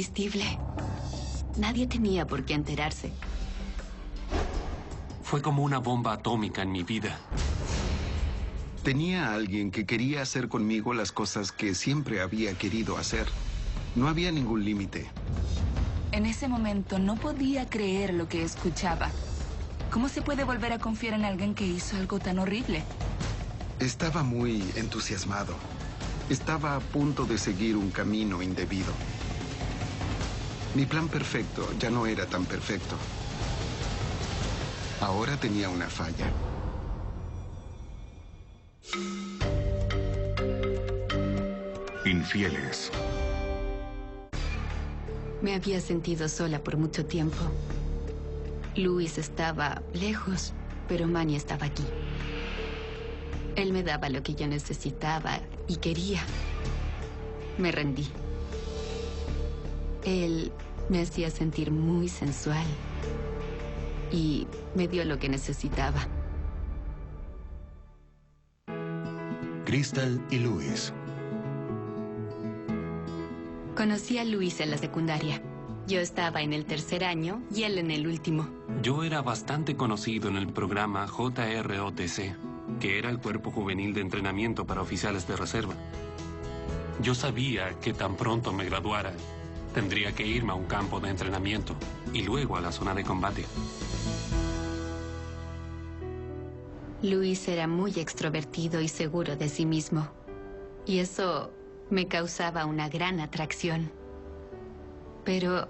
irresistible. Nadie tenía por qué enterarse. Fue como una bomba atómica en mi vida. Tenía a alguien que quería hacer conmigo las cosas que siempre había querido hacer. No había ningún límite. En ese momento no podía creer lo que escuchaba. ¿Cómo se puede volver a confiar en alguien que hizo algo tan horrible? Estaba muy entusiasmado. Estaba a punto de seguir un camino indebido. Mi plan perfecto ya no era tan perfecto. Ahora tenía una falla. Infieles. Me había sentido sola por mucho tiempo. Luis estaba lejos, pero Manny estaba aquí. Él me daba lo que yo necesitaba y quería. Me rendí. Él me hacía sentir muy sensual y me dio lo que necesitaba. Crystal y Luis. Conocí a Luis en la secundaria. Yo estaba en el 3er año y él en el último. Yo era bastante conocido en el programa JROTC, que era el Cuerpo Juvenil de Entrenamiento para Oficiales de Reserva. Yo sabía que tan pronto me graduara, tendría que irme a un campo de entrenamiento y luego a la zona de combate. Luis era muy extrovertido y seguro de sí mismo. Y eso me causaba una gran atracción. Pero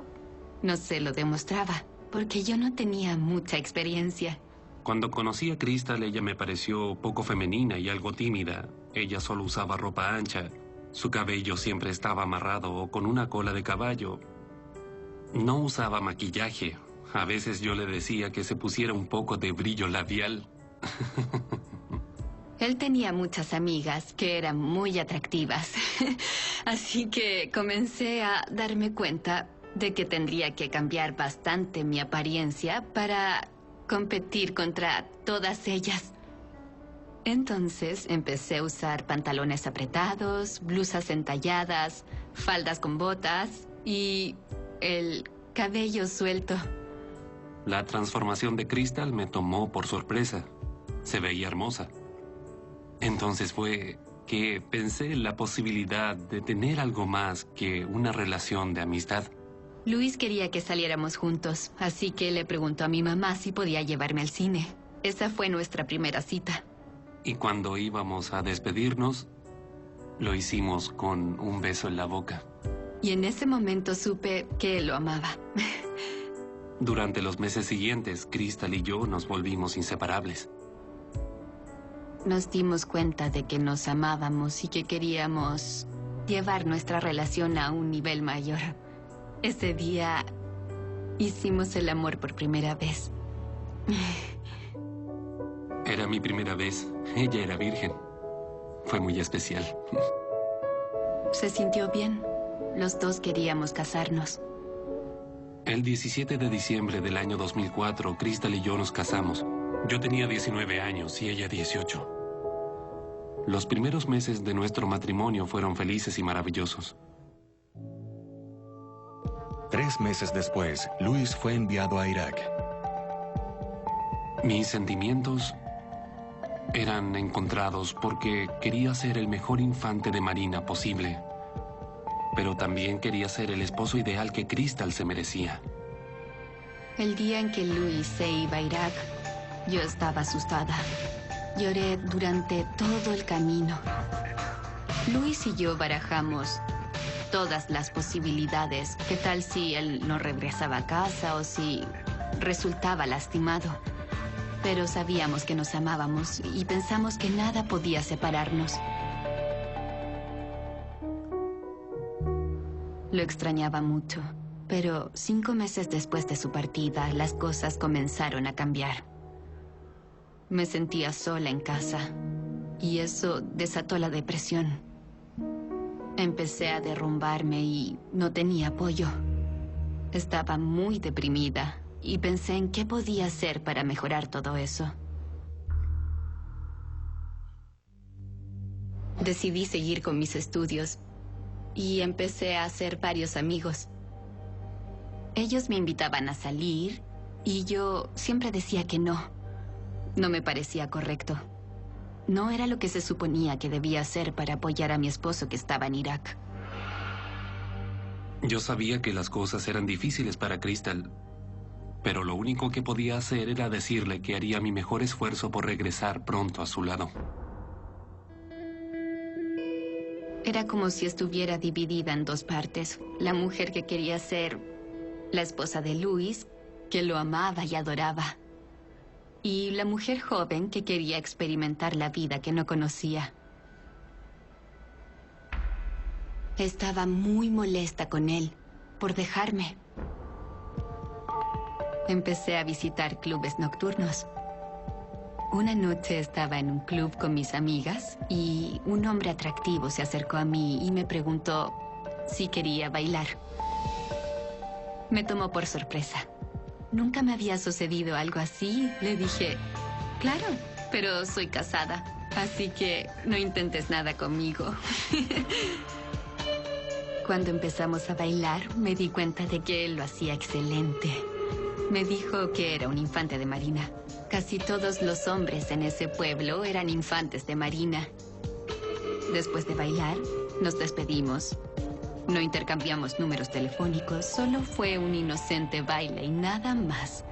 no se lo demostraba, porque yo no tenía mucha experiencia. Cuando conocí a Crystal, ella me pareció poco femenina y algo tímida. Ella solo usaba ropa ancha. Su cabello siempre estaba amarrado o con una cola de caballo. No usaba maquillaje. A veces yo le decía que se pusiera un poco de brillo labial. Él tenía muchas amigas que eran muy atractivas. Así que comencé a darme cuenta de que tendría que cambiar bastante mi apariencia para competir contra todas ellas. Entonces empecé a usar pantalones apretados, blusas entalladas, faldas con botas y el cabello suelto. La transformación de Crystal me tomó por sorpresa. Se veía hermosa. Entonces fue que pensé en la posibilidad de tener algo más que una relación de amistad. Luis quería que saliéramos juntos, así que le preguntó a mi mamá si podía llevarme al cine. Esa fue nuestra primera cita. Y cuando íbamos a despedirnos, lo hicimos con un beso en la boca. Y en ese momento supe que él lo amaba. Durante los meses siguientes, Crystal y yo nos volvimos inseparables. Nos dimos cuenta de que nos amábamos y que queríamos llevar nuestra relación a un nivel mayor. Ese día hicimos el amor por primera vez. Era mi primera vez. Ella era virgen. Fue muy especial. Se sintió bien. Los dos queríamos casarnos. El 17 de diciembre del año 2004, Crystal y yo nos casamos. Yo tenía 19 años y ella 18. Los primeros meses de nuestro matrimonio fueron felices y maravillosos. 3 meses después, Luis fue enviado a Irak. Mis sentimientos eran encontrados porque quería ser el mejor infante de marina posible. Pero también quería ser el esposo ideal que Crystal se merecía. El día en que Luis se iba a Irak, yo estaba asustada. Lloré durante todo el camino. Luis y yo barajamos todas las posibilidades. ¿Qué tal si él no regresaba a casa o si resultaba lastimado? Pero sabíamos que nos amábamos y pensamos que nada podía separarnos. Lo extrañaba mucho, pero 5 meses después de su partida, las cosas comenzaron a cambiar. Me sentía sola en casa y eso desató la depresión. Empecé a derrumbarme y no tenía apoyo. Estaba muy deprimida y pensé en qué podía hacer para mejorar todo eso. Decidí seguir con mis estudios y empecé a hacer varios amigos. Ellos me invitaban a salir y yo siempre decía que no. No me parecía correcto. No era lo que se suponía que debía hacer para apoyar a mi esposo que estaba en Irak. Yo sabía que las cosas eran difíciles para Crystal, pero lo único que podía hacer era decirle que haría mi mejor esfuerzo por regresar pronto a su lado. Era como si estuviera dividida en dos partes. La mujer que quería ser la esposa de Luis, que lo amaba y adoraba. Y la mujer joven que quería experimentar la vida que no conocía. Estaba muy molesta con él por dejarme. Empecé a visitar clubes nocturnos. Una noche estaba en un club con mis amigas y un hombre atractivo se acercó a mí y me preguntó si quería bailar. Me tomó por sorpresa. Nunca me había sucedido algo así. Le dije, claro, pero soy casada, así que no intentes nada conmigo. Cuando empezamos a bailar, me di cuenta de que él lo hacía excelente. Me dijo que era un infante de marina. Casi todos los hombres en ese pueblo eran infantes de marina. Después de bailar, nos despedimos. No intercambiamos números telefónicos, solo fue un inocente baile y nada más.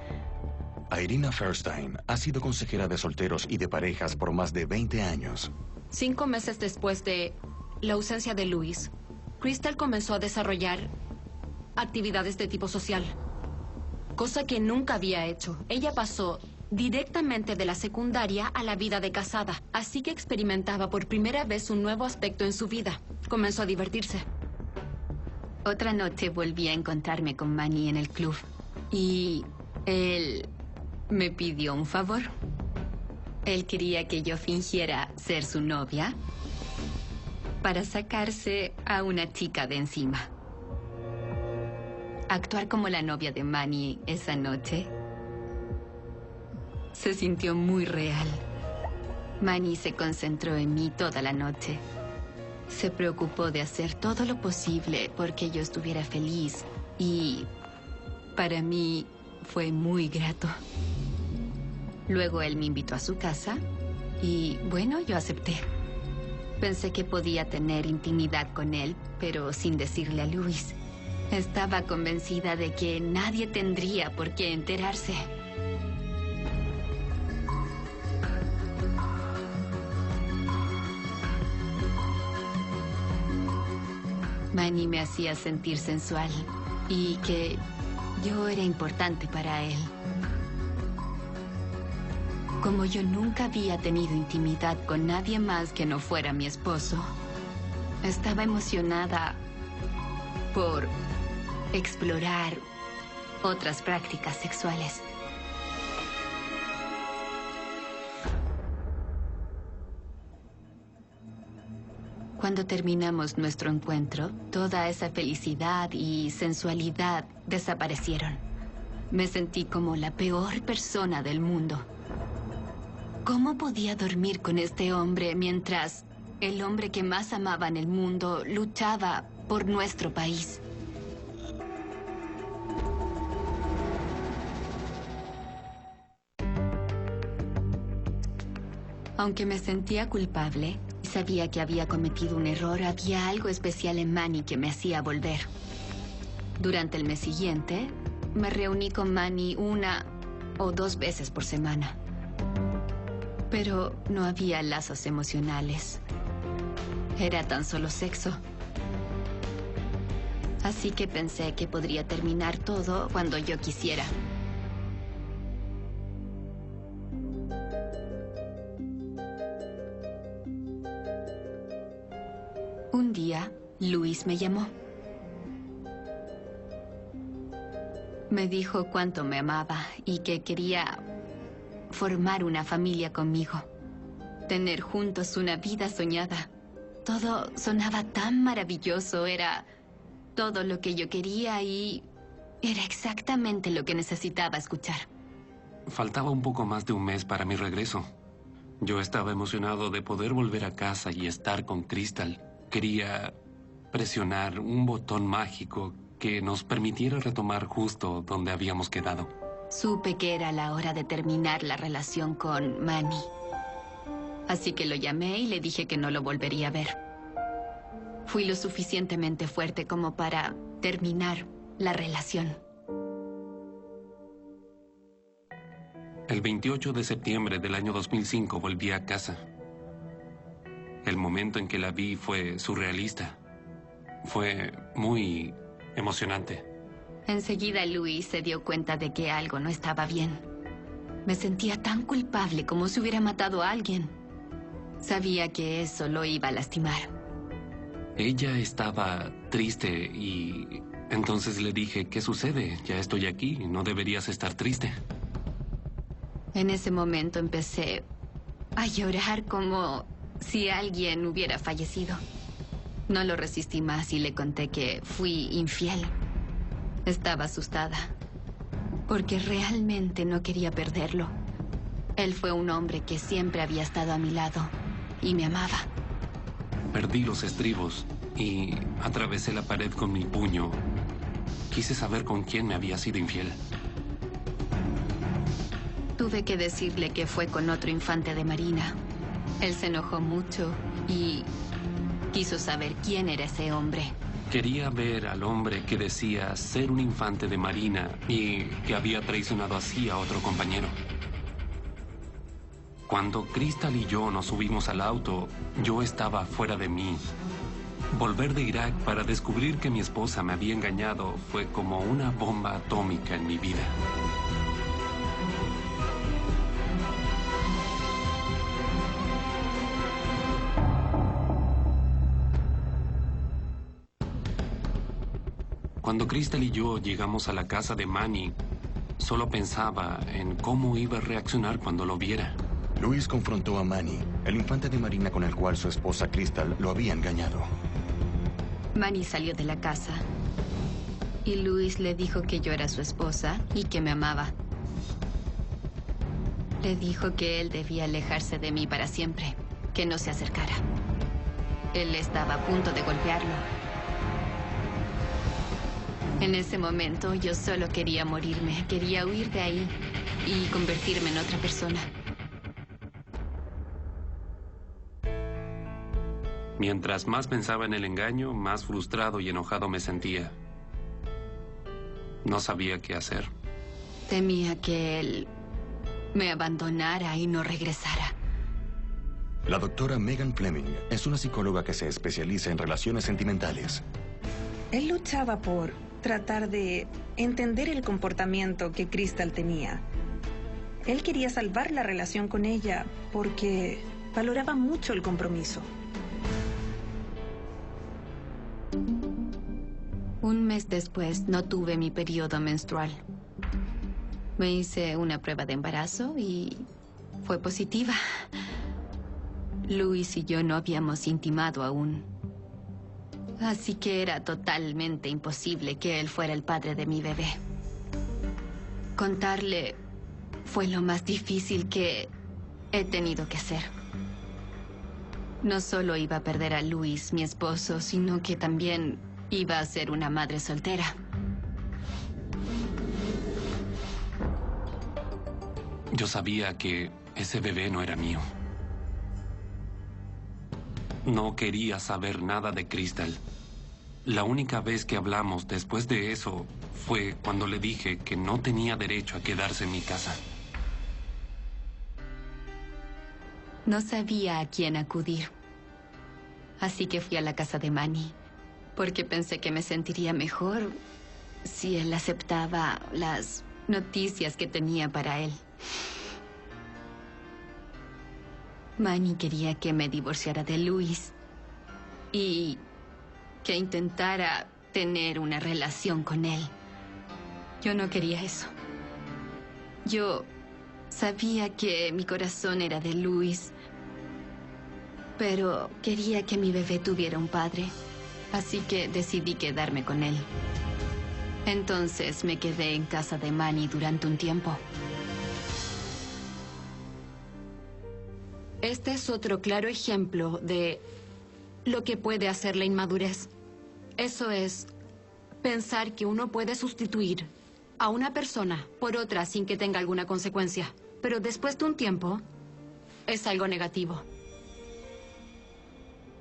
Irina Fairstein ha sido consejera de solteros y de parejas por más de 20 años. 5 meses después de la ausencia de Luis, Crystal comenzó a desarrollar actividades de tipo social, cosa que nunca había hecho. Ella pasó directamente de la secundaria a la vida de casada, así que experimentaba por primera vez un nuevo aspecto en su vida. Comenzó a divertirse. Otra noche volví a encontrarme con Manny en el club y él me pidió un favor. Él quería que yo fingiera ser su novia para sacarse a una chica de encima. Actuar como la novia de Manny esa noche se sintió muy real. Manny se concentró en mí toda la noche. Se preocupó de hacer todo lo posible porque yo estuviera feliz y para mí fue muy grato. Luego él me invitó a su casa y bueno, yo acepté. Pensé que podía tener intimidad con él, pero sin decirle a Luis. Estaba convencida de que nadie tendría por qué enterarse. Manny me hacía sentir sensual y que yo era importante para él. Como yo nunca había tenido intimidad con nadie más que no fuera mi esposo, estaba emocionada por explorar otras prácticas sexuales. Cuando terminamos nuestro encuentro, toda esa felicidad y sensualidad desaparecieron. Me sentí como la peor persona del mundo. ¿Cómo podía dormir con este hombre mientras el hombre que más amaba en el mundo luchaba por nuestro país? Aunque me sentía culpable y sabía que había cometido un error, había algo especial en Manny que me hacía volver. Durante el mes siguiente, me reuní con Manny 1 o 2 veces por semana. Pero no había lazos emocionales. Era tan solo sexo. Así que pensé que podría terminar todo cuando yo quisiera. Un día, Luis me llamó. Me dijo cuánto me amaba y que quería formar una familia conmigo. Tener juntos una vida soñada. Todo sonaba tan maravilloso, era todo lo que yo quería y era exactamente lo que necesitaba escuchar. Faltaba un poco más de un mes para mi regreso. Yo estaba emocionado de poder volver a casa y estar con Crystal. Quería presionar un botón mágico que nos permitiera retomar justo donde habíamos quedado. Supe que era la hora de terminar la relación con Manny. Así que lo llamé y le dije que no lo volvería a ver. Fui lo suficientemente fuerte como para terminar la relación. El 28 de septiembre del año 2005 volví a casa. El momento en que la vi fue surrealista. Fue muy emocionante. Enseguida Luis se dio cuenta de que algo no estaba bien. Me sentía tan culpable como si hubiera matado a alguien. Sabía que eso lo iba a lastimar. Ella estaba triste y entonces le dije, ¿qué sucede? Ya estoy aquí, no deberías estar triste. En ese momento empecé a llorar como si alguien hubiera fallecido. No lo resistí más y le conté que fui infiel. Estaba asustada, porque realmente no quería perderlo. Él fue un hombre que siempre había estado a mi lado y me amaba. Perdí los estribos y atravesé la pared con mi puño. Quise saber con quién me había sido infiel. Tuve que decirle que fue con otro infante de marina. Él se enojó mucho y quiso saber quién era ese hombre. Quería ver al hombre que decía ser un infante de marina y que había traicionado así a otro compañero. Cuando Crystal y yo nos subimos al auto, yo estaba fuera de mí. Volver de Irak para descubrir que mi esposa me había engañado fue como una bomba atómica en mi vida. Cuando Crystal y yo llegamos a la casa de Manny, solo pensaba en cómo iba a reaccionar cuando lo viera. Luis confrontó a Manny, el infante de marina con el cual su esposa Crystal lo había engañado. Manny salió de la casa y Luis le dijo que yo era su esposa y que me amaba. Le dijo que él debía alejarse de mí para siempre, que no se acercara. Él estaba a punto de golpearlo. En ese momento yo solo quería morirme, quería huir de ahí y convertirme en otra persona. Mientras más pensaba en el engaño, más frustrado y enojado me sentía. No sabía qué hacer. Temía que él me abandonara y no regresara. La doctora Megan Fleming es una psicóloga que se especializa en relaciones sentimentales. Él luchaba por tratar de entender el comportamiento que Crystal tenía. Él quería salvar la relación con ella porque valoraba mucho el compromiso. Un mes después no tuve mi periodo menstrual. Me hice una prueba de embarazo y fue positiva. Luis y yo no habíamos intimado aún. Así que era totalmente imposible que él fuera el padre de mi bebé. Contarle fue lo más difícil que he tenido que hacer. No solo iba a perder a Luis, mi esposo, sino que también iba a ser una madre soltera. Yo sabía que ese bebé no era mío. No quería saber nada de Crystal. La única vez que hablamos después de eso fue cuando le dije que no tenía derecho a quedarse en mi casa. No sabía a quién acudir. Así que fui a la casa de Manny, porque pensé que me sentiría mejor si él aceptaba las noticias que tenía para él. Manny quería que me divorciara de Luis y que intentara tener una relación con él. Yo no quería eso. Yo sabía que mi corazón era de Luis, pero quería que mi bebé tuviera un padre, así que decidí quedarme con él. Entonces me quedé en casa de Manny durante un tiempo. Este es otro claro ejemplo de lo que puede hacer la inmadurez. Eso es pensar que uno puede sustituir a una persona por otra sin que tenga alguna consecuencia. Pero después de un tiempo, es algo negativo.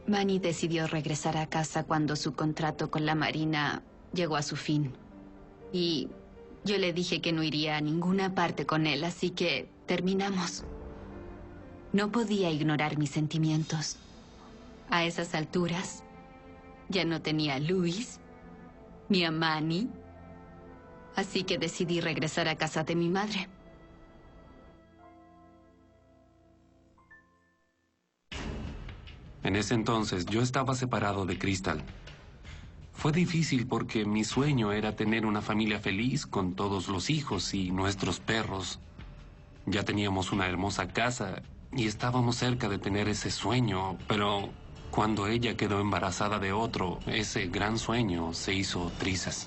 Manny decidió regresar a casa cuando su contrato con la Marina llegó a su fin. Y yo le dije que no iría a ninguna parte con él, así que terminamos. No podía ignorar mis sentimientos. A esas alturas, ya no tenía a Luis ni a Manny, así que decidí regresar a casa de mi madre. En ese entonces yo estaba separado de Crystal. Fue difícil porque mi sueño era tener una familia feliz con todos los hijos y nuestros perros. Ya teníamos una hermosa casa y estábamos cerca de tener ese sueño, pero cuando ella quedó embarazada de otro, ese gran sueño se hizo trizas.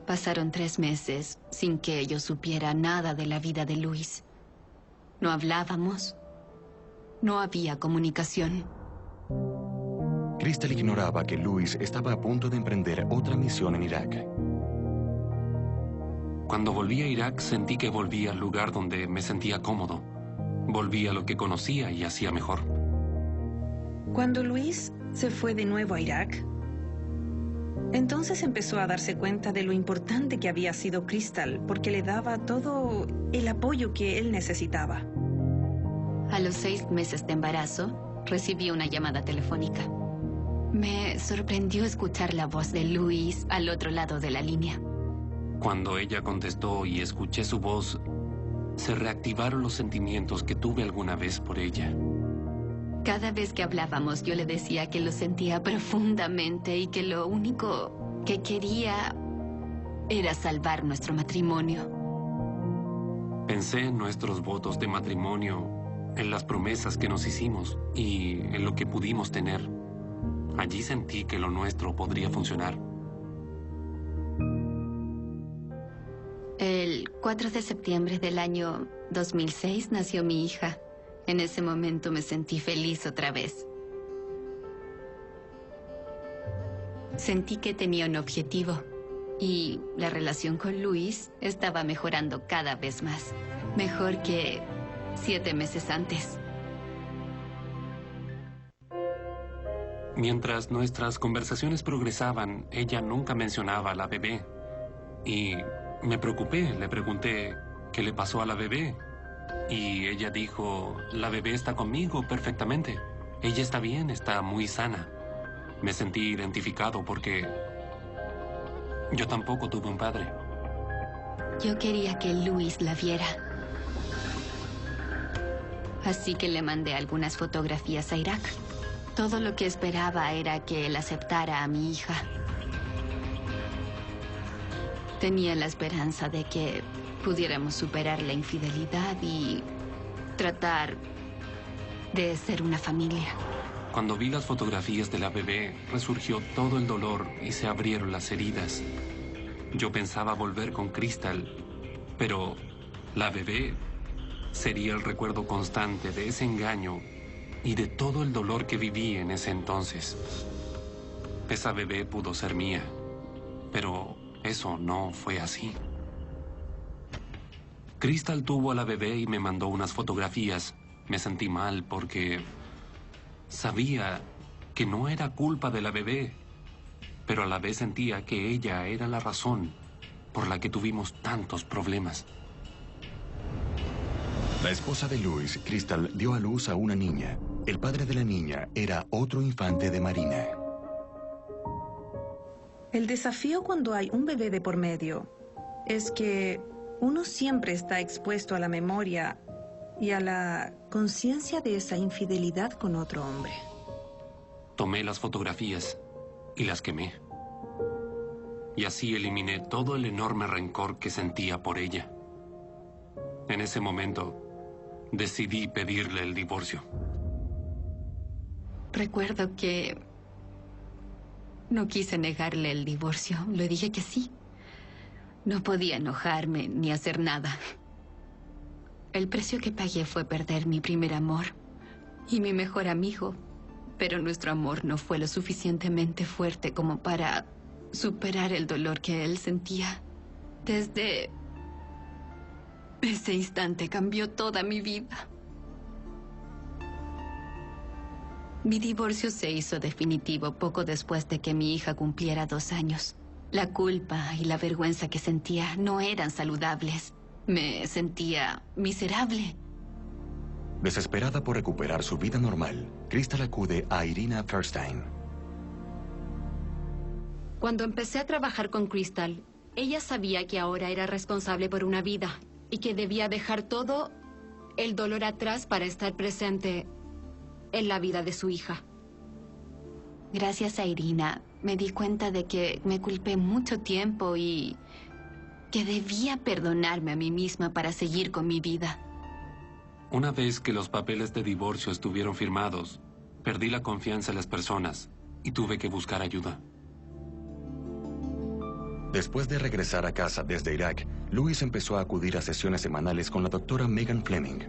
Pasaron 3 meses sin que yo supiera nada de la vida de Luis. No hablábamos. No había comunicación. Crystal ignoraba que Luis estaba a punto de emprender otra misión en Irak. Cuando volví a Irak sentí que volví al lugar donde me sentía cómodo. Volví a lo que conocía y hacía mejor. Cuando Luis se fue de nuevo a Irak, entonces empezó a darse cuenta de lo importante que había sido Crystal, porque le daba todo el apoyo que él necesitaba. A los 6 meses de embarazo, recibí una llamada telefónica. Me sorprendió escuchar la voz de Luis al otro lado de la línea. Cuando ella contestó y escuché su voz, se reactivaron los sentimientos que tuve alguna vez por ella. Cada vez que hablábamos, yo le decía que lo sentía profundamente y que lo único que quería era salvar nuestro matrimonio. Pensé en nuestros votos de matrimonio, en las promesas que nos hicimos y en lo que pudimos tener. Allí sentí que lo nuestro podría funcionar. El 4 de septiembre del año 2006 nació mi hija. En ese momento me sentí feliz otra vez. Sentí que tenía un objetivo y la relación con Luis estaba mejorando cada vez más. Mejor que 7 meses antes. Mientras nuestras conversaciones progresaban, ella nunca mencionaba a la bebé. Y me preocupé, le pregunté, ¿qué le pasó a la bebé? Y ella dijo, la bebé está conmigo perfectamente. Ella está bien, está muy sana. Me sentí identificado porque yo tampoco tuve un padre. Yo quería que Luis la viera. Así que le mandé algunas fotografías a Irak. Todo lo que esperaba era que él aceptara a mi hija. Tenía la esperanza de que pudiéramos superar la infidelidad y tratar de ser una familia. Cuando vi las fotografías de la bebé, resurgió todo el dolor y se abrieron las heridas. Yo pensaba volver con Crystal, pero la bebé sería el recuerdo constante de ese engaño y de todo el dolor que viví en ese entonces. Esa bebé pudo ser mía, pero eso no fue así. Crystal tuvo a la bebé y me mandó unas fotografías. Me sentí mal porque sabía que no era culpa de la bebé, pero a la vez sentía que ella era la razón por la que tuvimos tantos problemas. La esposa de Luis, Crystal, dio a luz a una niña. El padre de la niña era otro infante de Marina. El desafío cuando hay un bebé de por medio es que uno siempre está expuesto a la memoria y a la conciencia de esa infidelidad con otro hombre. Tomé las fotografías y las quemé. Y así eliminé todo el enorme rencor que sentía por ella. En ese momento, decidí pedirle el divorcio. Recuerdo que no quise negarle el divorcio. Le dije que sí. No podía enojarme ni hacer nada. El precio que pagué fue perder mi primer amor y mi mejor amigo. Pero nuestro amor no fue lo suficientemente fuerte como para superar el dolor que él sentía. Desde ese instante cambió toda mi vida. Mi divorcio se hizo definitivo poco después de que mi hija cumpliera 2 años. La culpa y la vergüenza que sentía no eran saludables. Me sentía miserable. Desesperada por recuperar su vida normal, Crystal acude a Irina Fierstein. Cuando empecé a trabajar con Crystal, ella sabía que ahora era responsable por una vida y que debía dejar todo el dolor atrás para estar presente en la vida de su hija. Gracias a Irina, me di cuenta de que me culpé mucho tiempo y que debía perdonarme a mí misma para seguir con mi vida. Una vez que los papeles de divorcio estuvieron firmados, perdí la confianza en las personas y tuve que buscar ayuda. Después de regresar a casa desde Irak, Louis empezó a acudir a sesiones semanales con la doctora Megan Fleming.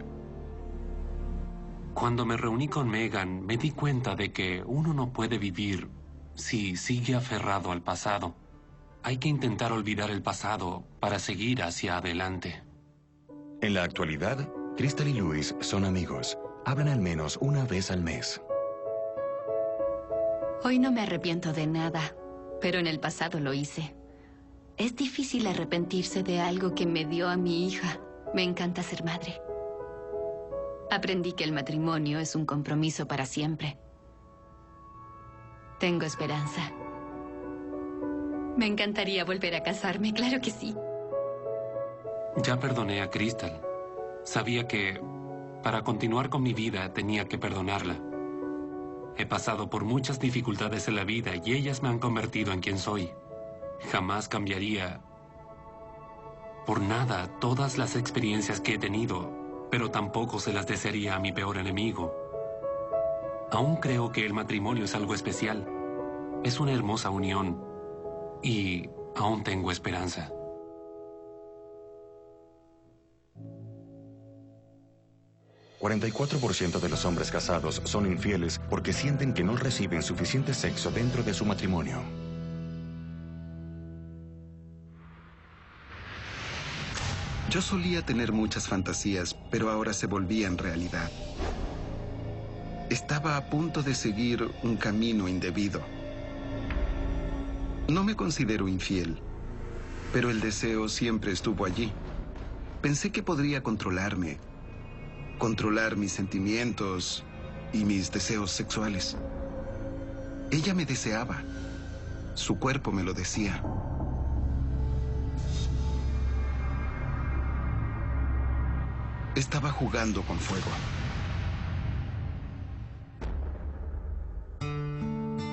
Cuando me reuní con Megan, me di cuenta de que uno no puede vivir si sigue aferrado al pasado. Hay que intentar olvidar el pasado para seguir hacia adelante. En la actualidad, Crystal y Louis son amigos. Hablan al menos una vez al mes. Hoy no me arrepiento de nada, pero en el pasado lo hice. Es difícil arrepentirse de algo que me dio a mi hija. Me encanta ser madre. Aprendí que el matrimonio es un compromiso para siempre. Tengo esperanza. Me encantaría volver a casarme, claro que sí. Ya perdoné a Crystal. Sabía que para continuar con mi vida tenía que perdonarla. He pasado por muchas dificultades en la vida y ellas me han convertido en quien soy. Jamás cambiaría por nada todas las experiencias que he tenido, pero tampoco se las desearía a mi peor enemigo. Aún creo que el matrimonio es algo especial. Es una hermosa unión y aún tengo esperanza. El 44% de los hombres casados son infieles porque sienten que no reciben suficiente sexo dentro de su matrimonio. Yo solía tener muchas fantasías, pero ahora se volvían realidad. Estaba a punto de seguir un camino indebido. No me considero infiel, pero el deseo siempre estuvo allí. Pensé que podría controlarme, controlar mis sentimientos y mis deseos sexuales. Ella me deseaba. Su cuerpo me lo decía. Estaba jugando con fuego.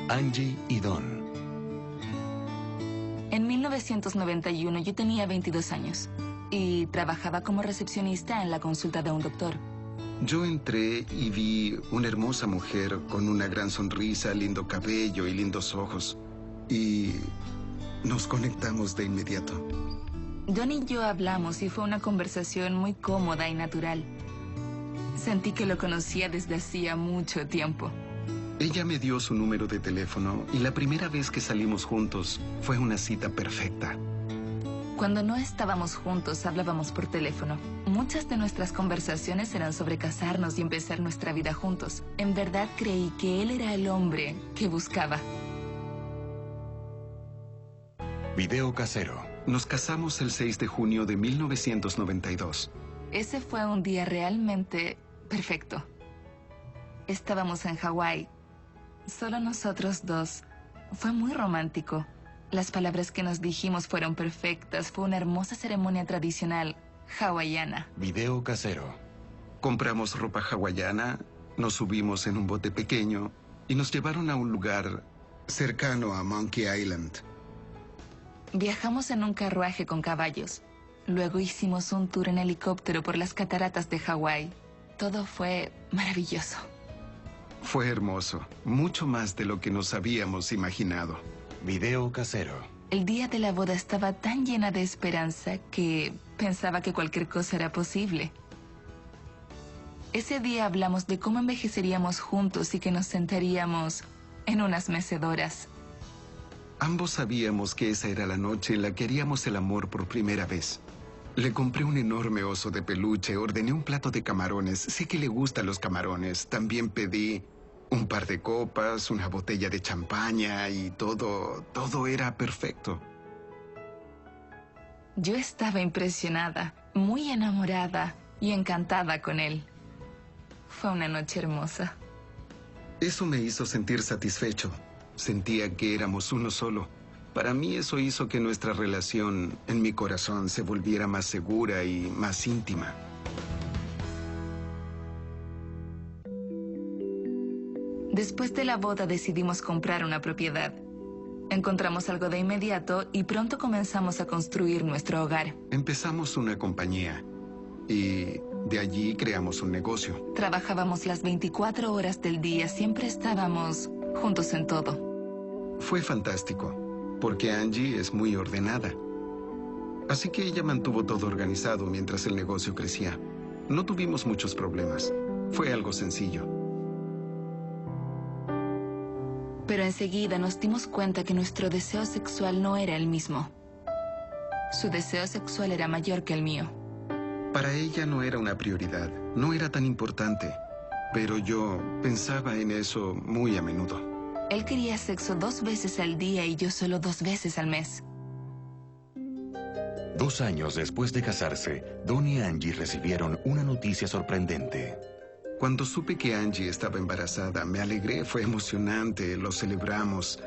Angie y Don. En 1991 yo tenía 22 años y trabajaba como recepcionista en la consulta de un doctor. Yo entré y vi una hermosa mujer con una gran sonrisa, lindo cabello y lindos ojos. Y nos conectamos de inmediato. Don y yo hablamos y fue una conversación muy cómoda y natural. Sentí que lo conocía desde hacía mucho tiempo. Ella me dio su número de teléfono y la primera vez que salimos juntos fue una cita perfecta. Cuando no estábamos juntos, hablábamos por teléfono. Muchas de nuestras conversaciones eran sobre casarnos y empezar nuestra vida juntos. En verdad creí que él era el hombre que buscaba. Video casero. Nos casamos el 6 de junio de 1992. Ese fue un día realmente perfecto. Estábamos en Hawái, solo nosotros dos. Fue muy romántico. Las palabras que nos dijimos fueron perfectas. Fue una hermosa ceremonia tradicional hawaiana. Video casero. Compramos ropa hawaiana, nos subimos en un bote pequeño y nos llevaron a un lugar cercano a Monkey Island. Viajamos en un carruaje con caballos. Luego hicimos un tour en helicóptero por las cataratas de Hawái. Todo fue maravilloso. Fue hermoso, mucho más de lo que nos habíamos imaginado. Video casero. El día de la boda estaba tan llena de esperanza que pensaba que cualquier cosa era posible. Ese día hablamos de cómo envejeceríamos juntos y que nos sentaríamos en unas mecedoras. Ambos sabíamos que esa era la noche en la que haríamos el amor por primera vez. Le compré un enorme oso de peluche, ordené un plato de camarones. Sé que le gustan los camarones. También pedí un par de copas, una botella de champaña y todo era perfecto. Yo estaba impresionada, muy enamorada y encantada con él. Fue una noche hermosa. Eso me hizo sentir satisfecho. Sentía que éramos uno solo. Para mí eso hizo que nuestra relación en mi corazón se volviera más segura y más íntima. Después de la boda decidimos comprar una propiedad. Encontramos algo de inmediato y pronto comenzamos a construir nuestro hogar. Empezamos una compañía y de allí creamos un negocio. Trabajábamos las 24 horas del día, siempre estábamos juntos en todo. Fue fantástico, porque Angie es muy ordenada. Así que ella mantuvo todo organizado mientras el negocio crecía. No tuvimos muchos problemas. Fue algo sencillo. Pero enseguida nos dimos cuenta que nuestro deseo sexual no era el mismo. Su deseo sexual era mayor que el mío. Para ella no era una prioridad, no era tan importante, pero yo pensaba en eso muy a menudo. Él quería sexo 2 veces al día y yo solo 2 veces al mes. 2 años después de casarse, Don y Angie recibieron una noticia sorprendente. Cuando supe que Angie estaba embarazada, me alegré, fue emocionante, lo celebramos.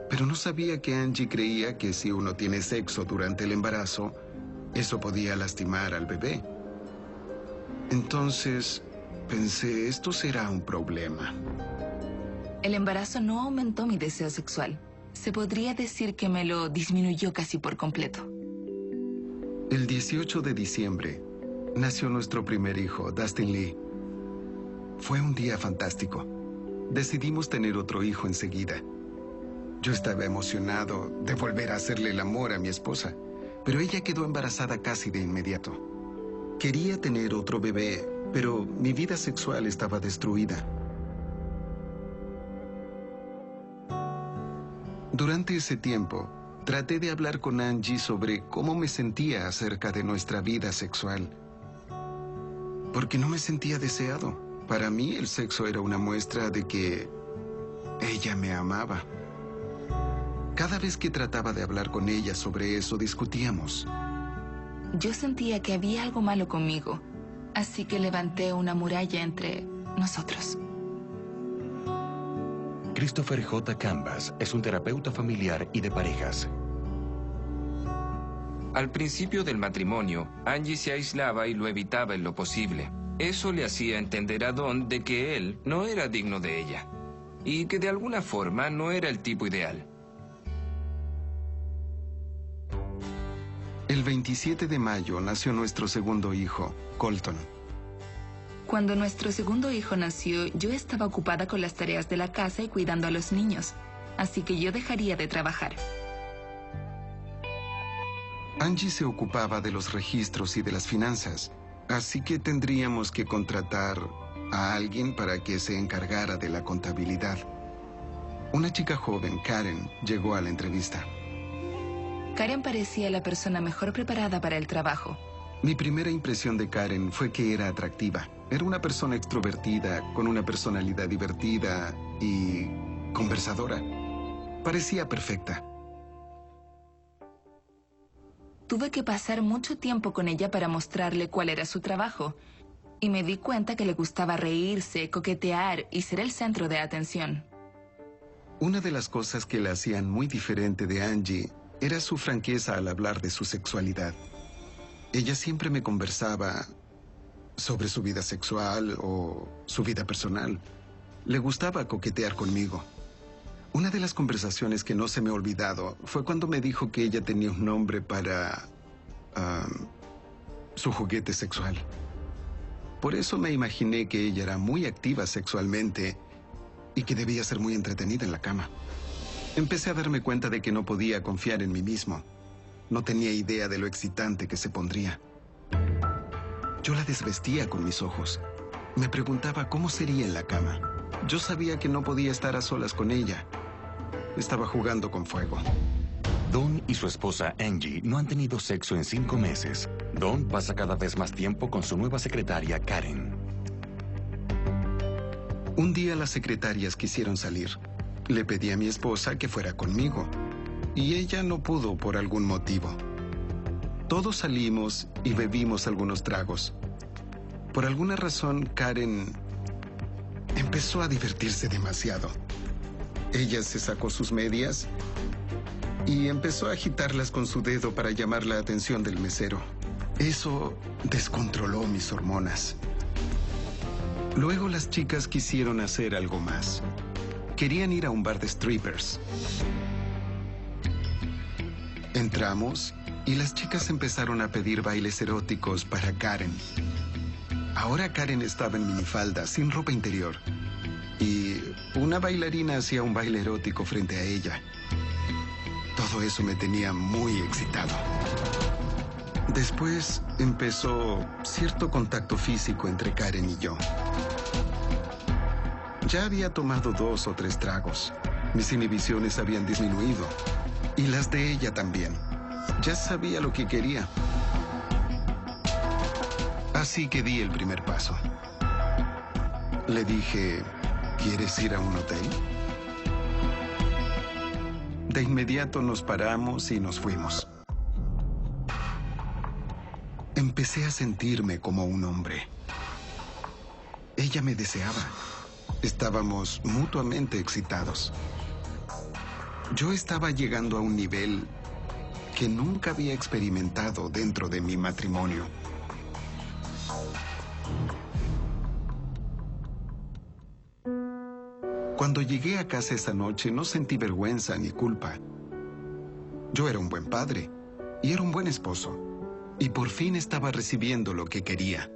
Pero no sabía que Angie creía que si uno tiene sexo durante el embarazo, eso podía lastimar al bebé. Entonces, pensé, esto será un problema. El embarazo no aumentó mi deseo sexual. Se podría decir que me lo disminuyó casi por completo. El 18 de diciembre nació nuestro primer hijo, Dustin Lee. Fue un día fantástico. Decidimos tener otro hijo enseguida. Yo estaba emocionado de volver a hacerle el amor a mi esposa, pero ella quedó embarazada casi de inmediato. Quería tener otro bebé, pero mi vida sexual estaba destruida. Durante ese tiempo, traté de hablar con Angie sobre cómo me sentía acerca de nuestra vida sexual, porque no me sentía deseado. Para mí, el sexo era una muestra de que ella me amaba. Cada vez que trataba de hablar con ella sobre eso, discutíamos. Yo sentía que había algo malo conmigo, así que levanté una muralla entre nosotros. Christopher J. Canvas es un terapeuta familiar y de parejas. Al principio del matrimonio, Angie se aislaba y lo evitaba en lo posible. Eso le hacía entender a Don de que él no era digno de ella y que de alguna forma no era el tipo ideal. El 27 de mayo nació nuestro segundo hijo, Colton. Cuando nuestro segundo hijo nació, yo estaba ocupada con las tareas de la casa y cuidando a los niños, así que yo dejaría de trabajar. Angie se ocupaba de los registros y de las finanzas, así que tendríamos que contratar a alguien para que se encargara de la contabilidad. Una chica joven, Karen, llegó a la entrevista. Karen parecía la persona mejor preparada para el trabajo. Mi primera impresión de Karen fue que era atractiva. Era una persona extrovertida, con una personalidad divertida y conversadora. Parecía perfecta. Tuve que pasar mucho tiempo con ella para mostrarle cuál era su trabajo, y me di cuenta que le gustaba reírse, coquetear y ser el centro de atención. Una de las cosas que la hacían muy diferente de Angie era su franqueza al hablar de su sexualidad. Ella siempre me conversaba sobre su vida sexual o su vida personal. Le gustaba coquetear conmigo. Una de las conversaciones que no se me ha olvidado fue cuando me dijo que ella tenía un nombre para su juguete sexual. Por eso me imaginé que ella era muy activa sexualmente y que debía ser muy entretenida en la cama. Empecé a darme cuenta de que no podía confiar en mí mismo. No tenía idea de lo excitante que se pondría. Yo la desvestía con mis ojos. Me preguntaba cómo sería en la cama. Yo sabía que no podía estar a solas con ella. estaba jugando con fuego. Don y su esposa Angie no han tenido sexo en 5 meses. Don pasa cada vez más tiempo con su nueva secretaria, Karen. Un día las secretarias quisieron salir. Le pedí a mi esposa que fuera conmigo, y ella no pudo por algún motivo. Todos salimos y bebimos algunos tragos. Por alguna razón, Karen empezó a divertirse demasiado. Ella se sacó sus medias y empezó a agitarlas con su dedo para llamar la atención del mesero. Eso descontroló mis hormonas. Luego las chicas quisieron hacer algo más. Querían ir a un bar de strippers. Entramos y las chicas empezaron a pedir bailes eróticos para Karen. Ahora Karen estaba en minifalda, sin ropa interior. Y una bailarina hacía un baile erótico frente a ella. Todo eso me tenía muy excitado. Después empezó cierto contacto físico entre Karen y yo. Ya había tomado 2 o 3 tragos. Mis inhibiciones habían disminuido. Y las de ella también. Ya sabía lo que quería. Así que di el primer paso. Le dije, ¿quieres ir a un hotel? De inmediato nos paramos y nos fuimos. Empecé a sentirme como un hombre. Ella me deseaba. Estábamos mutuamente excitados. Yo estaba llegando a un nivel que nunca había experimentado dentro de mi matrimonio. Cuando llegué a casa esa noche no sentí vergüenza ni culpa. Yo era un buen padre y era un buen esposo. Y por fin estaba recibiendo lo que quería.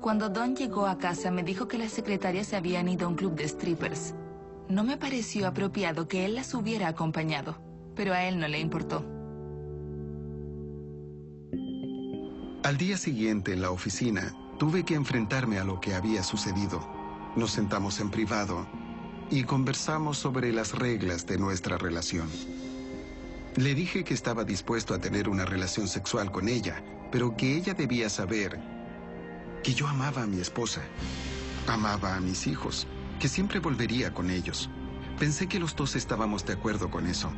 Cuando Don llegó a casa me dijo que las secretarias se habían ido a un club de strippers. No me pareció apropiado que él las hubiera acompañado, pero a él no le importó. Al día siguiente en la oficina tuve que enfrentarme a lo que había sucedido. Nos sentamos en privado y conversamos sobre las reglas de nuestra relación. Le dije que estaba dispuesto a tener una relación sexual con ella, pero que ella debía saber que yo amaba a mi esposa, amaba a mis hijos, que siempre volvería con ellos. Pensé que los dos estábamos de acuerdo con eso,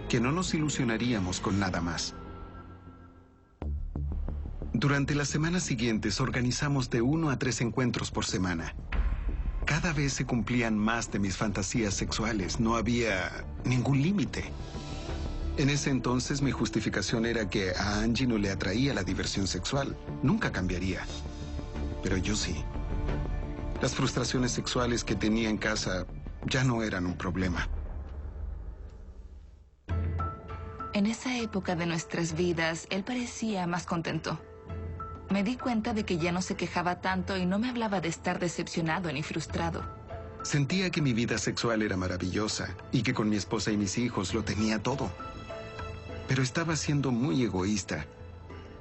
que no nos ilusionaríamos con nada más. Durante las semanas siguientes organizamos de 1 a 3 encuentros por semana. Cada vez se cumplían más de mis fantasías sexuales, no había ningún límite. En ese entonces mi justificación era que a Angie no le atraía la diversión sexual, nunca cambiaría. Pero yo sí. Las frustraciones sexuales que tenía en casa ya no eran un problema. En esa época de nuestras vidas, él parecía más contento. Me di cuenta de que ya no se quejaba tanto y no me hablaba de estar decepcionado ni frustrado. Sentía que mi vida sexual era maravillosa y que con mi esposa y mis hijos lo tenía todo. Pero estaba siendo muy egoísta,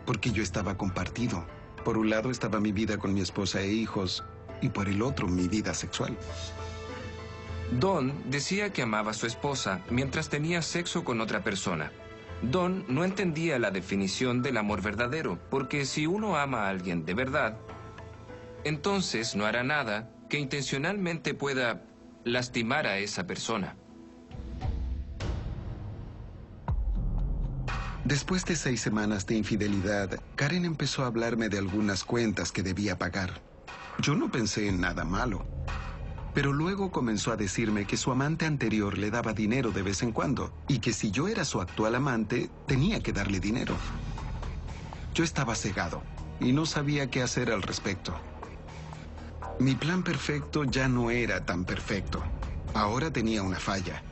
porque yo estaba compartido. Por un lado estaba mi vida con mi esposa e hijos, y por el otro mi vida sexual. Don decía que amaba a su esposa mientras tenía sexo con otra persona. Don no entendía la definición del amor verdadero, porque si uno ama a alguien de verdad, entonces no hará nada que intencionalmente pueda lastimar a esa persona. Después de 6 semanas de infidelidad, Karen empezó a hablarme de algunas cuentas que debía pagar. Yo no pensé en nada malo. Pero luego comenzó a decirme que su amante anterior le daba dinero de vez en cuando y que si yo era su actual amante, tenía que darle dinero. Yo estaba cegado y no sabía qué hacer al respecto. Mi plan perfecto ya no era tan perfecto. Ahora tenía una falla.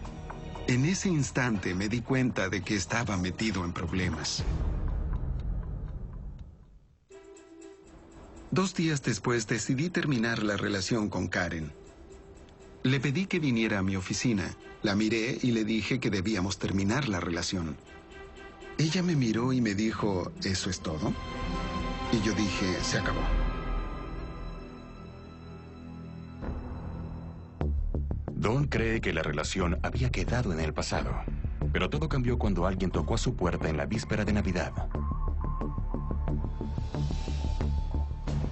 En ese instante me di cuenta de que estaba metido en problemas. 2 días después decidí terminar la relación con Karen. Le pedí que viniera a mi oficina, la miré y le dije que debíamos terminar la relación. Ella me miró y me dijo, ¿eso es todo? Y yo dije, se acabó. Don cree que la relación había quedado en el pasado, pero todo cambió cuando alguien tocó a su puerta en la víspera de Navidad.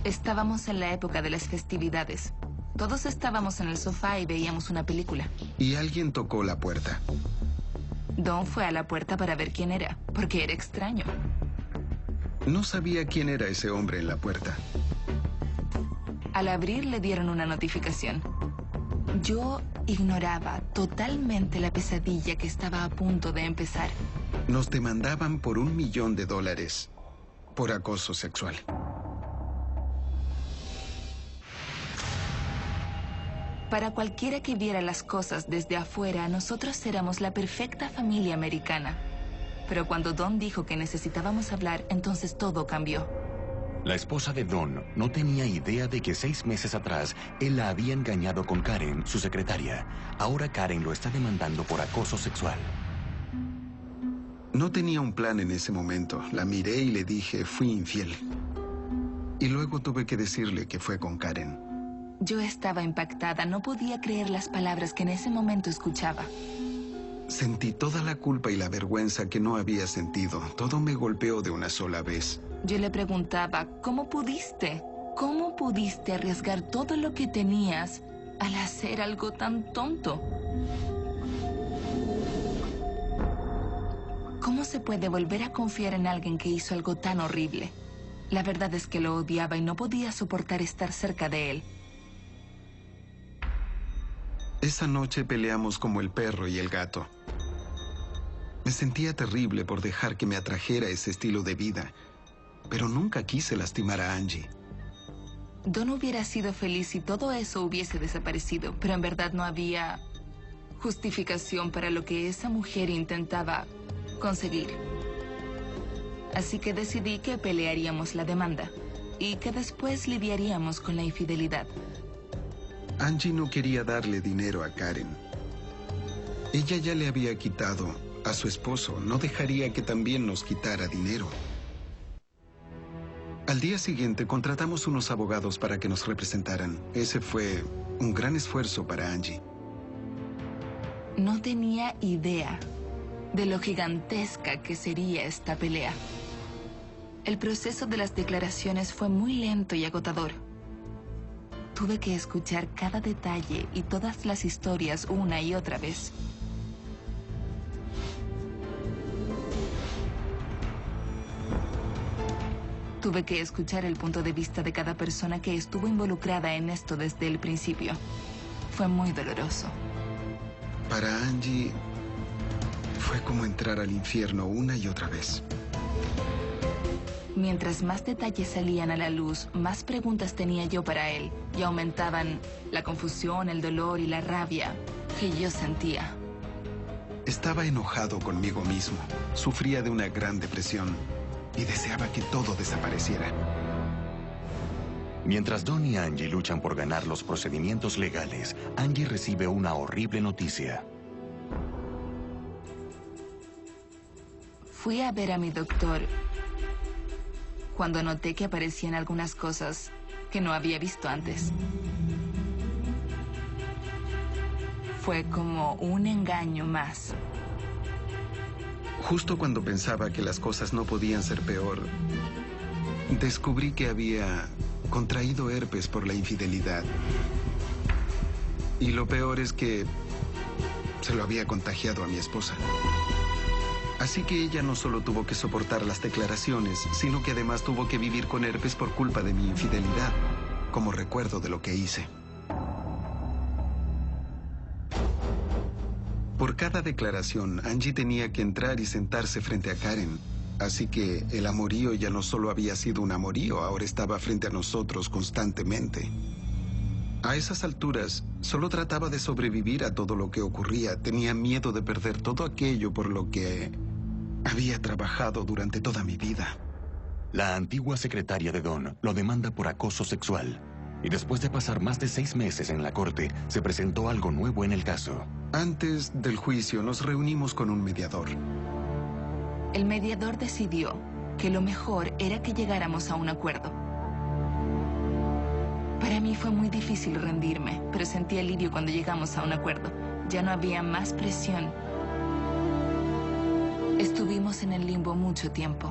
Estábamos en la época de las festividades. Todos estábamos en el sofá y veíamos una película. Y alguien tocó la puerta. Don fue a la puerta para ver quién era, porque era extraño. No sabía quién era ese hombre en la puerta. Al abrir le dieron una notificación. Yo ignoraba totalmente la pesadilla que estaba a punto de empezar. Nos demandaban por $1 millón por acoso sexual. Para cualquiera que viera las cosas desde afuera, nosotros éramos la perfecta familia americana. Pero cuando Don dijo que necesitábamos hablar, entonces todo cambió. La esposa de Don no tenía idea de que 6 meses atrás él la había engañado con Karen, su secretaria. Ahora Karen lo está demandando por acoso sexual. No tenía un plan en ese momento. La miré y le dije, fui infiel. Y luego tuve que decirle que fue con Karen. Yo estaba impactada, no podía creer las palabras que en ese momento escuchaba. Sentí toda la culpa y la vergüenza que no había sentido. Todo me golpeó de una sola vez. Yo le preguntaba, ¿cómo pudiste? ¿Cómo pudiste arriesgar todo lo que tenías al hacer algo tan tonto? ¿Cómo se puede volver a confiar en alguien que hizo algo tan horrible? La verdad es que lo odiaba y no podía soportar estar cerca de él. Esa noche peleamos como el perro y el gato. Me sentía terrible por dejar que me atrajera ese estilo de vida, pero nunca quise lastimar a Angie. Don hubiera sido feliz si todo eso hubiese desaparecido, pero en verdad no había justificación para lo que esa mujer intentaba conseguir. Así que decidí que pelearíamos la demanda y que después lidiaríamos con la infidelidad. Angie no quería darle dinero a Karen. Ella ya le había quitado a su esposo. No dejaría que también nos quitara dinero. Al día siguiente contratamos unos abogados para que nos representaran. Ese fue un gran esfuerzo para Angie. No tenía idea de lo gigantesca que sería esta pelea. El proceso de las declaraciones fue muy lento y agotador. Tuve que escuchar cada detalle y todas las historias una y otra vez. Tuve que escuchar el punto de vista de cada persona que estuvo involucrada en esto desde el principio. Fue muy doloroso. Para Angie, fue como entrar al infierno una y otra vez. Mientras más detalles salían a la luz, más preguntas tenía yo para él, y aumentaban la confusión, el dolor y la rabia que yo sentía. Estaba enojado conmigo mismo, sufría de una gran depresión y deseaba que todo desapareciera. Mientras Don y Angie luchan por ganar los procedimientos legales, Angie recibe una horrible noticia. Fui a ver a mi doctor cuando noté que aparecían algunas cosas que no había visto antes. Fue como un engaño más. Justo cuando pensaba que las cosas no podían ser peor, descubrí que había contraído herpes por la infidelidad. Y lo peor es que se lo había contagiado a mi esposa. Así que ella no solo tuvo que soportar las declaraciones, sino que además tuvo que vivir con herpes por culpa de mi infidelidad, como recuerdo de lo que hice. Por cada declaración, Angie tenía que entrar y sentarse frente a Karen. Así que el amorío ya no solo había sido un amorío, ahora estaba frente a nosotros constantemente. A esas alturas, solo trataba de sobrevivir a todo lo que ocurría. Tenía miedo de perder todo aquello por lo que había trabajado durante toda mi vida. La antigua secretaria de Don lo demanda por acoso sexual. Y después de pasar más de 6 meses en la corte, se presentó algo nuevo en el caso. Antes del juicio, nos reunimos con un mediador. El mediador decidió que lo mejor era que llegáramos a un acuerdo. Para mí fue muy difícil rendirme, pero sentí alivio cuando llegamos a un acuerdo. Ya no había más presión. Estuvimos en el limbo mucho tiempo.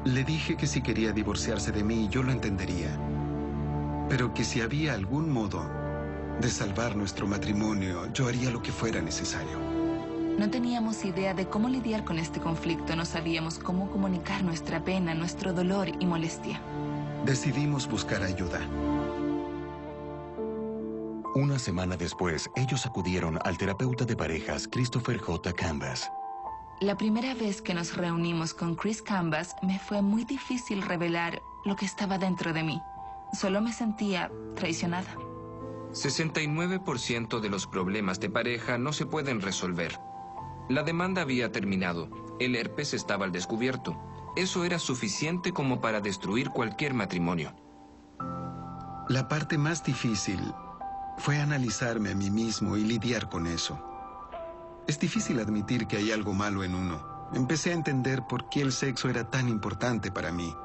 Le dije que si quería divorciarse de mí, yo lo entendería. Pero que si había algún modo de salvar nuestro matrimonio, yo haría lo que fuera necesario. No teníamos idea de cómo lidiar con este conflicto. No sabíamos cómo comunicar nuestra pena, nuestro dolor y molestia. Decidimos buscar ayuda. Una semana después, ellos acudieron al terapeuta de parejas Christopher J. Canvas. La primera vez que nos reunimos con Chris Canvas, me fue muy difícil revelar lo que estaba dentro de mí. Solo me sentía traicionada. 69% de los problemas de pareja no se pueden resolver. La demanda había terminado. El herpes estaba al descubierto. Eso era suficiente como para destruir cualquier matrimonio. La parte más difícil fue analizarme a mí mismo y lidiar con eso. Es difícil admitir que hay algo malo en uno. Empecé a entender por qué el sexo era tan importante para mí.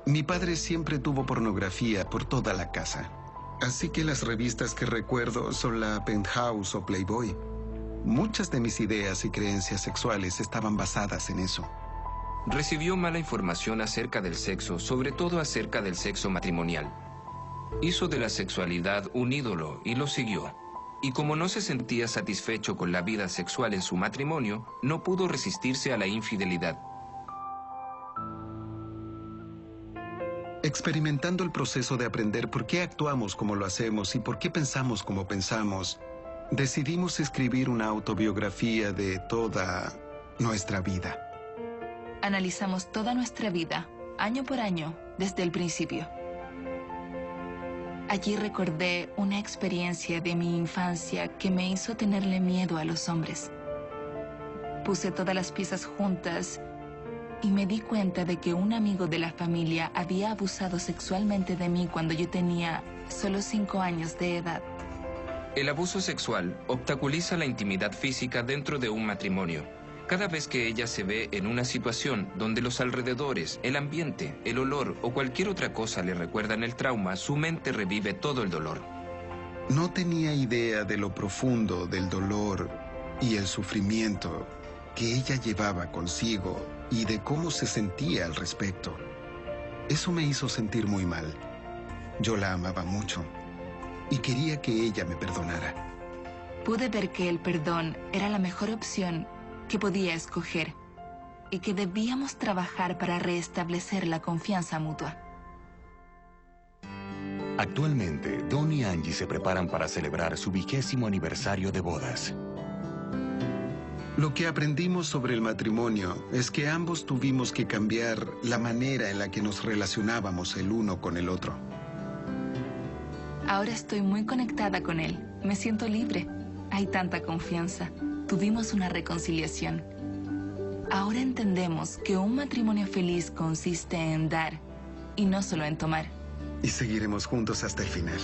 Mi padre siempre tuvo pornografía por toda la casa. Así que las revistas que recuerdo son la Penthouse o Playboy. Muchas de mis ideas y creencias sexuales estaban basadas en eso. Recibió mala información acerca del sexo, sobre todo acerca del sexo matrimonial. Hizo de la sexualidad un ídolo y lo siguió. Y como no se sentía satisfecho con la vida sexual en su matrimonio, no pudo resistirse a la infidelidad. Experimentando el proceso de aprender por qué actuamos como lo hacemos y por qué pensamos como pensamos, decidimos escribir una autobiografía de toda nuestra vida. Analizamos toda nuestra vida, año por año, desde el principio. Allí recordé una experiencia de mi infancia que me hizo tenerle miedo a los hombres. Puse todas las piezas juntas y me di cuenta de que un amigo de la familia había abusado sexualmente de mí cuando yo tenía solo 5 años de edad. El abuso sexual obstaculiza la intimidad física dentro de un matrimonio. Cada vez que ella se ve en una situación donde los alrededores, el ambiente, el olor o cualquier otra cosa le recuerdan el trauma, su mente revive todo el dolor. No tenía idea de lo profundo del dolor y el sufrimiento que ella llevaba consigo y de cómo se sentía al respecto. Eso me hizo sentir muy mal. Yo la amaba mucho y quería que ella me perdonara. Pude ver que el perdón era la mejor opción que podía escoger y que debíamos trabajar para restablecer la confianza mutua. Actualmente, Don y Angie se preparan para celebrar su 20º aniversario de bodas. Lo que aprendimos sobre el matrimonio es que ambos tuvimos que cambiar la manera en la que nos relacionábamos el uno con el otro. Ahora estoy muy conectada con él. Me siento libre. Hay tanta confianza. Tuvimos una reconciliación. Ahora entendemos que un matrimonio feliz consiste en dar y no solo en tomar. Y seguiremos juntos hasta el final.